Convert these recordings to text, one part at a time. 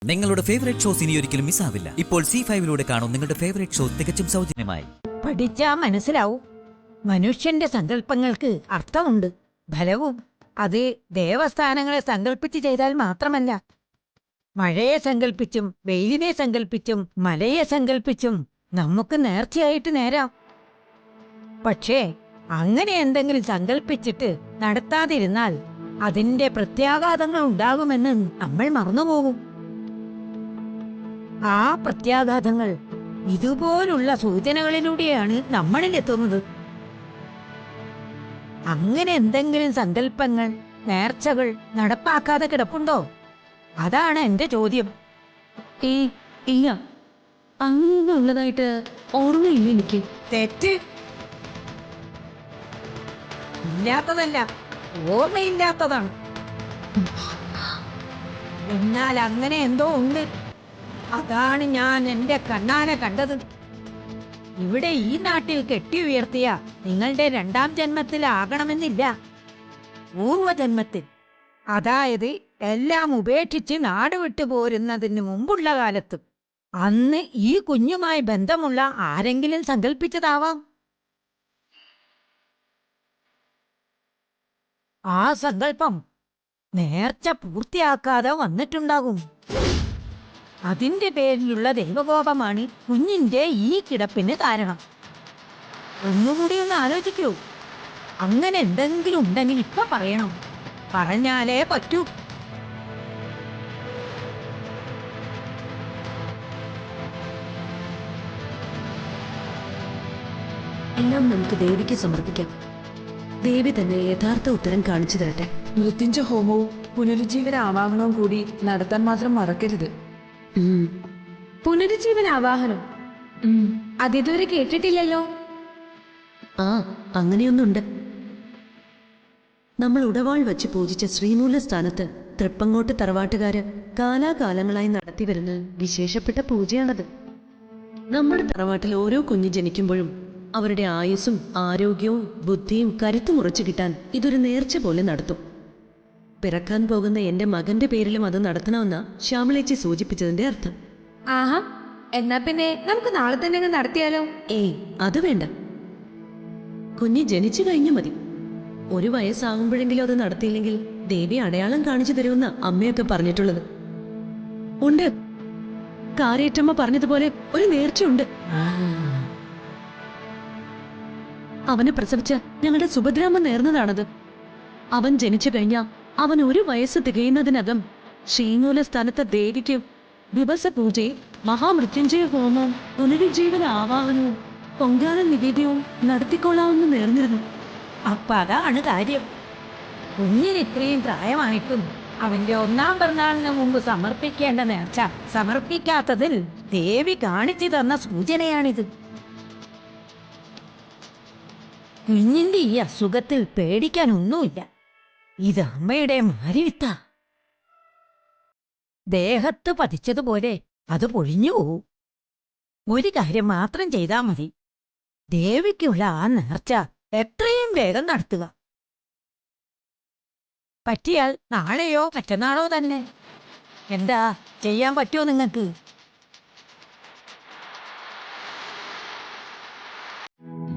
നിങ്ങളുടെ favourite shows ഇനി ഒരിക്കലും മിസ്സാവില്ല. ഇപ്പോൾ C5 കാണും നിങ്ങളുടെ ഫേവറേറ്റ് ഷോ തികച്ചും സൗജന്യമായി. പഠിച്ചാ മനസ്സിലാവും. മനുഷ്യന്റെ സങ്കല്പങ്ങൾക്ക് അർത്ഥമുണ്ട്, ഫലവും. അത് ദേവസ്ഥാനങ്ങളെ സങ്കല്പിച്ച് ചെയ്താൽ മാത്രമല്ല, മഴയെ സങ്കല്പിച്ചും വെയിലിനെ സങ്കല്പിച്ചും മലയെ സങ്കല്പിച്ചും നമുക്ക് നേർച്ചയായിട്ട് നേരാം. പക്ഷേ അങ്ങനെ എന്തെങ്കിലും സങ്കല്പിച്ചിട്ട് നടത്താതിരുന്നാൽ അതിന്റെ പ്രത്യാഘാതങ്ങൾ ഉണ്ടാകുമെന്ന് നമ്മൾ മറന്നുപോകും. ആ പ്രത്യാഘാതങ്ങൾ ഇതുപോലുള്ള സൂചനകളിലൂടെയാണ് നമ്മളിലെത്തുന്നത്. അങ്ങനെ എന്തെങ്കിലും സങ്കല്പങ്ങൾ, നേർച്ചകൾ നടപ്പാക്കാതെ കിടപ്പുണ്ടോ? അതാണ് എന്റെ ചോദ്യം. ഇല്ല, അങ്ങനെയുള്ളതായിട്ട് ഓർമ്മയില്ല എനിക്ക്. തെറ്റ്. ഇല്ലാത്തതല്ല, ഓർമ്മയില്ലാത്തതാണ്. എന്നാൽ അങ്ങനെ എന്തോ ഉണ്ട്. അതാണ് ഞാൻ എന്റെ കണ്ണാലെ കണ്ടത്. ഇവിടെ ഈ നാട്ടിൽ കെട്ടി ഉയർത്തിയ നിങ്ങളുടെ 2ാം ജന്മത്തിലാകണമെന്നില്ല, പൂർവജന്മത്തിൽ. അതായത് എല്ലാം ഉപേക്ഷിച്ച് നാട് വിട്ടു പോരുന്നതിന് മുമ്പുള്ള കാലത്ത്. അന്ന് ഈ കുഞ്ഞുമായി ബന്ധമുള്ള ആരെങ്കിലും സങ്കല്പിച്ചതാവാം. ആ സങ്കല്പം നേർച്ച പൂർത്തിയാക്കാതെ വന്നിട്ടുണ്ടാകും. അതിന്റെ പേരിലുള്ള ദൈവകോപമാണ് കുഞ്ഞിന്റെ ഈ കിടപ്പിന് കാരണം. ഒന്നുകൂടി ഒന്ന് ആലോചിക്കൂ. അങ്ങനെ എന്തെങ്കിലും ഉണ്ടെങ്കിൽ ഇപ്പൊ പറയണം, പറഞ്ഞാലേ പറ്റൂ. എല്ലാം നമുക്ക് ദേവിക്ക് സമർപ്പിക്കാം. ദേവി തന്നെ യഥാർത്ഥ ഉത്തരം കാണിച്ചു തരട്ടെ. മൃത്യുഞ്ജയ ഹോമവും പുനരുജ്ജീവന ആവാഹനവും കൂടി നടത്താൻ മാത്രം മറക്കരുത്. പുനരുജ്ജീവന ആവാഹനം അതിതുവരെ കേട്ടിട്ടില്ലല്ലോ. ആ, അങ്ങനെയൊന്നുണ്ട്. നമ്മൾ ഉടവാൾ വച്ച് പൂജിച്ച ശ്രീമൂല സ്ഥാനത്ത് തൃപ്പങ്ങോട്ട് തറവാട്ടുകാര് കാലാകാലങ്ങളായി നടത്തിവരുന്ന വിശേഷപ്പെട്ട പൂജയാണത്. നമ്മുടെ തറവാട്ടിൽ ഓരോ കുഞ്ഞ് ജനിക്കുമ്പോഴും അവരുടെ ആയുസ്സും ആരോഗ്യവും ബുദ്ധിയും കരുത്തും ഉറച്ചു കിട്ടാൻ ഇതൊരു നേർച്ച പോലെ നടത്തും. പിറക്കാൻ പോകുന്ന എന്റെ മകന്റെ പേരിലും അത് നടത്തണമെന്ന ശ്യാമളേച്ചി സൂചിപ്പിച്ചതിന്റെ അർത്ഥം. ആഹാ, എന്നാ പിന്നെ നമുക്ക് നാളെ തന്നെ നടത്തിയാലോ? ഏയ്, അത് വേണ്ട. കുഞ്ഞ് ജനിച്ചു കഴിഞ്ഞു മതി. 1 വയസ്സാകുമ്പോഴെങ്കിലും അത് നടത്തിയില്ലെങ്കിൽ ദേവി അടയാളം കാണിച്ചു തരുമെന്ന അമ്മയൊക്കെ പറഞ്ഞിട്ടുള്ളത് ഉണ്ട്. കാരേറ്റമ്മ പറഞ്ഞതുപോലെ ഒരു നേർച്ചയുണ്ട്. അവനെ പ്രസവിച്ച ഞങ്ങളുടെ സുഭദ്രാമ്മ നേർന്നതാണത്. അവൻ ജനിച്ചു കഴിഞ്ഞാൽ അവൻ 1 വയസ്സ് തികയുന്നതിനകം ശ്രീമൂല സ്ഥാനത്തെ ദേവിക്ക് ദിവസപൂജയും മഹാമൃത്യുഞ്ജയ ഹോമവും പുനരുജ്ജീവന ആവാഹനവും പൊങ്കാല നിവേദ്യവും നടത്തിക്കൊള്ളാമെന്ന് നേർന്നിരുന്നു. അപ്പൊ അതാണ് കാര്യം. കുഞ്ഞിന് ഇത്രയും പ്രായമായിട്ടും അവന്റെ 1ാം പിറന്നാളിന് മുമ്പ് സമർപ്പിക്കേണ്ട നേർച്ച സമർപ്പിക്കാത്തതിൽ ദേവി കാണിച്ചു തന്ന സൂചനയാണിത്. കുഞ്ഞിന്റെ ഈ അസുഖത്തിൽ പേടിക്കാനൊന്നുമില്ല. ഇത് അമ്മയുടെ മാരിവിത്ത. ദേഹത്ത് പതിച്ചതുപോലെ അത് പൊഴിഞ്ഞു പോവും. ഒരു കാര്യം മാത്രം ചെയ്താൽ മതി. ദേവിക്കുള്ള ആ നേർച്ച എത്രയും വേഗം നടത്തുക. പറ്റിയാൽ നാളെയോ മറ്റന്നാളോ തന്നെ. എന്താ ചെയ്യാൻ പറ്റുമോ നിങ്ങൾക്ക്?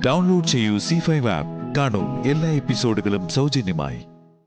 ഡൗൺലോഡ് ചെയ്യൂ C5 ആപ്പ്. കാണൂ എല്ലാ എപ്പിസോഡുകളും സൗജന്യമായി.